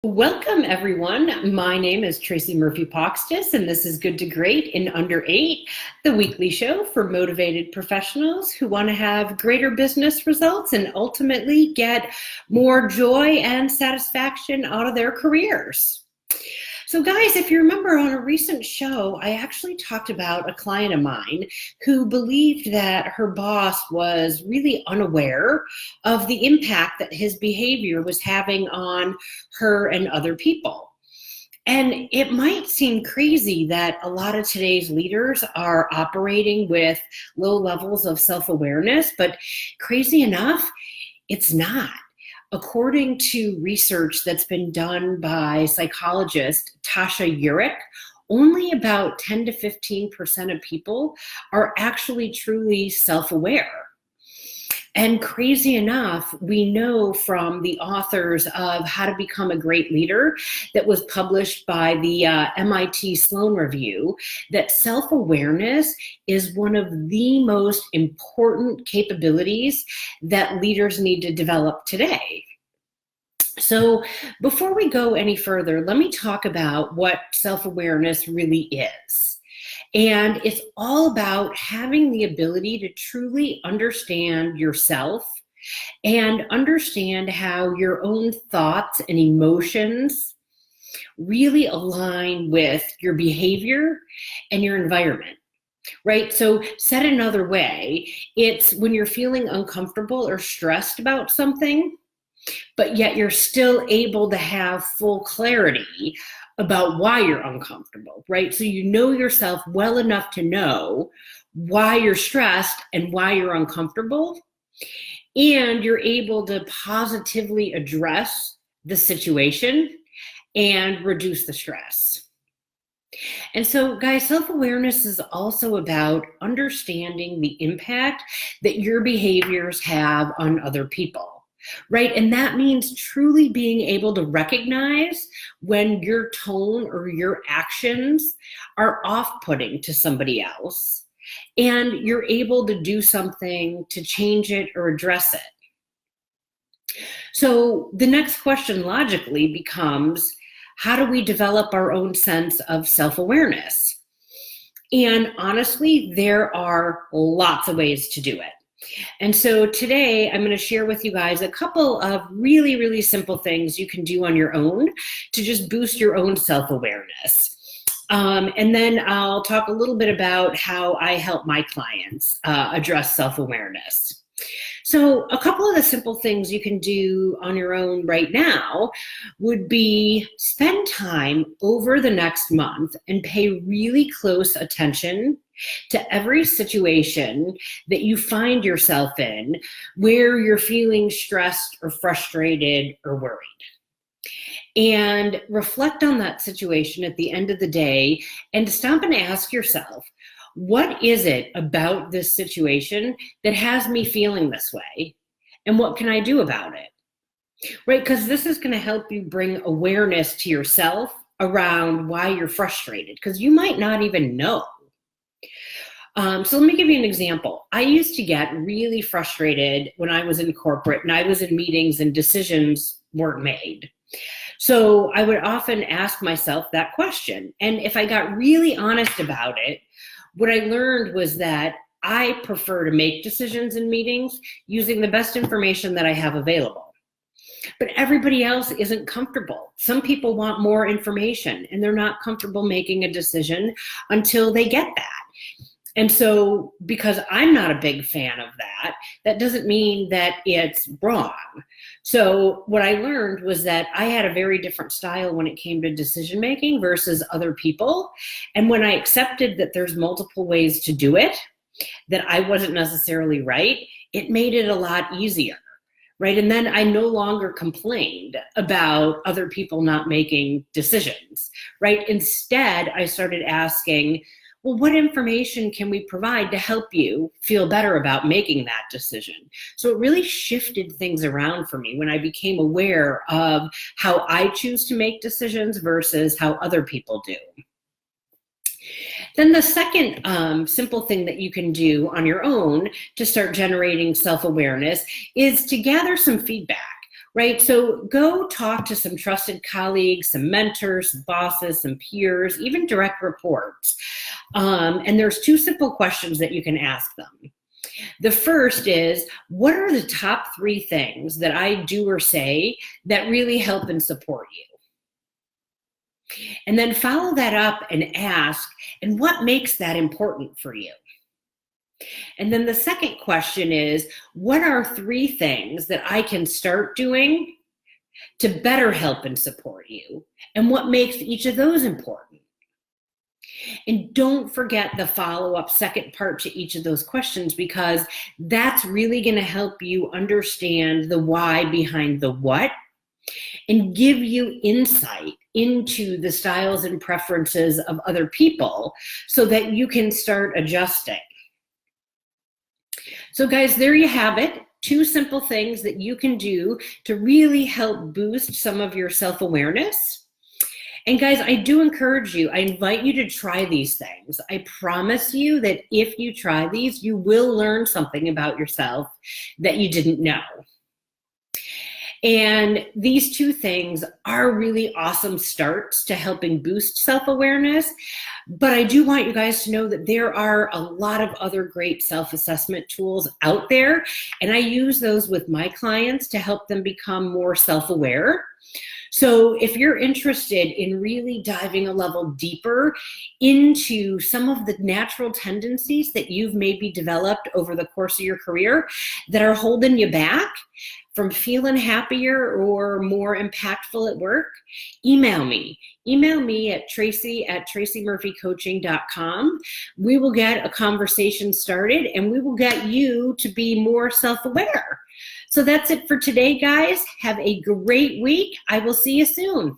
Welcome, everyone. My name is Tracy Murphy-Poxtis, and this is Good to Great in Under 8, the weekly show for motivated professionals who want to have greater business results and ultimately get more joy and satisfaction out of their careers. So guys, if you remember on a recent show, I actually talked about a client of mine who believed that her boss was really unaware of the impact that his behavior was having on her and other people. And it might seem crazy that a lot of today's leaders are operating with low levels of self-awareness, but crazy enough, it's not. According to research that's been done by psychologist Tasha Eurich, only about 10 to 15% of people are actually truly self-aware. And crazy enough, we know from the authors of How to Become a Great Leader that was published by the MIT Sloan Review that self-awareness is one of the most important capabilities that leaders need to develop today. So before we go any further, let me talk about what self-awareness really is. And it's all about having the ability to truly understand yourself and understand how your own thoughts and emotions really align with your behavior and your environment, right? So said another way, it's when you're feeling uncomfortable or stressed about something, but yet you're still able to have full clarity about why you're uncomfortable, right? So you know yourself well enough to know why you're stressed and why you're uncomfortable, and you're able to positively address the situation and reduce the stress. And so, guys, self-awareness is also about understanding the impact that your behaviors have on other people. Right? And that means truly being able to recognize when your tone or your actions are off-putting to somebody else, and you're able to do something to change it or address it. So the next question logically becomes, how do we develop our own sense of self-awareness? And honestly, there are lots of ways to do it. And so today I'm going to share with you guys a couple of really, really simple things you can do on your own to just boost your own self-awareness. And then I'll talk a little bit about how I help my clients address self-awareness. So a couple of the simple things you can do on your own right now would be spend time over the next month and pay really close attention to every situation that you find yourself in where you're feeling stressed or frustrated or worried. And reflect on that situation at the end of the day and stop and ask yourself, what is it about this situation that has me feeling this way? And what can I do about it? Right? Because this is going to help you bring awareness to yourself around why you're frustrated, because you might not even know. So let me give you an example. I used to get really frustrated when I was in corporate and I was in meetings and decisions weren't made. So I would often ask myself that question. And if I got really honest about it, what I learned was that I prefer to make decisions in meetings using the best information that I have available. But everybody else isn't comfortable. Some people want more information and they're not comfortable making a decision until they get that. And so because I'm not a big fan of that, that doesn't mean that it's wrong. So what I learned was that I had a very different style when it came to decision making versus other people. And when I accepted that there's multiple ways to do it, that I wasn't necessarily right, it made it a lot easier. Right? And then I no longer complained about other people not making decisions. Right? Instead, I started asking, well, what information can we provide to help you feel better about making that decision? So it really shifted things around for me when I became aware of how I choose to make decisions versus how other people do. Then the second simple thing that you can do on your own to start generating self-awareness is to gather some feedback. right? So go talk to some trusted colleagues, some mentors, some bosses, some peers, even direct reports. And there's 2 simple questions that you can ask them. The first is, what are the top 3 things that I do or say that really help and support you? And then follow that up and ask, and what makes that important for you? And then the second question is, what are 3 things that I can start doing to better help and support you? And what makes each of those important? And don't forget the follow-up second part to each of those questions, because that's really going to help you understand the why behind the what and give you insight into the styles and preferences of other people so that you can start adjusting. So guys, there you have it. 2 simple things that you can do to really help boost some of your self-awareness. And guys, I do encourage you, I invite you to try these things. I promise you that if you try these, you will learn something about yourself that you didn't know. And these 2 things are really awesome starts to helping boost self-awareness. But I do want you guys to know that there are a lot of other great self-assessment tools out there. And I use those with my clients to help them become more self-aware. So if you're interested in really diving a level deeper into some of the natural tendencies that you've maybe developed over the course of your career that are holding you back from feeling happier or more impactful at work, email me. Email me at tracy@tracymurphycoaching.com. We will get a conversation started and we will get you to be more self-aware. So that's it for today, guys. Have a great week. I will see you soon.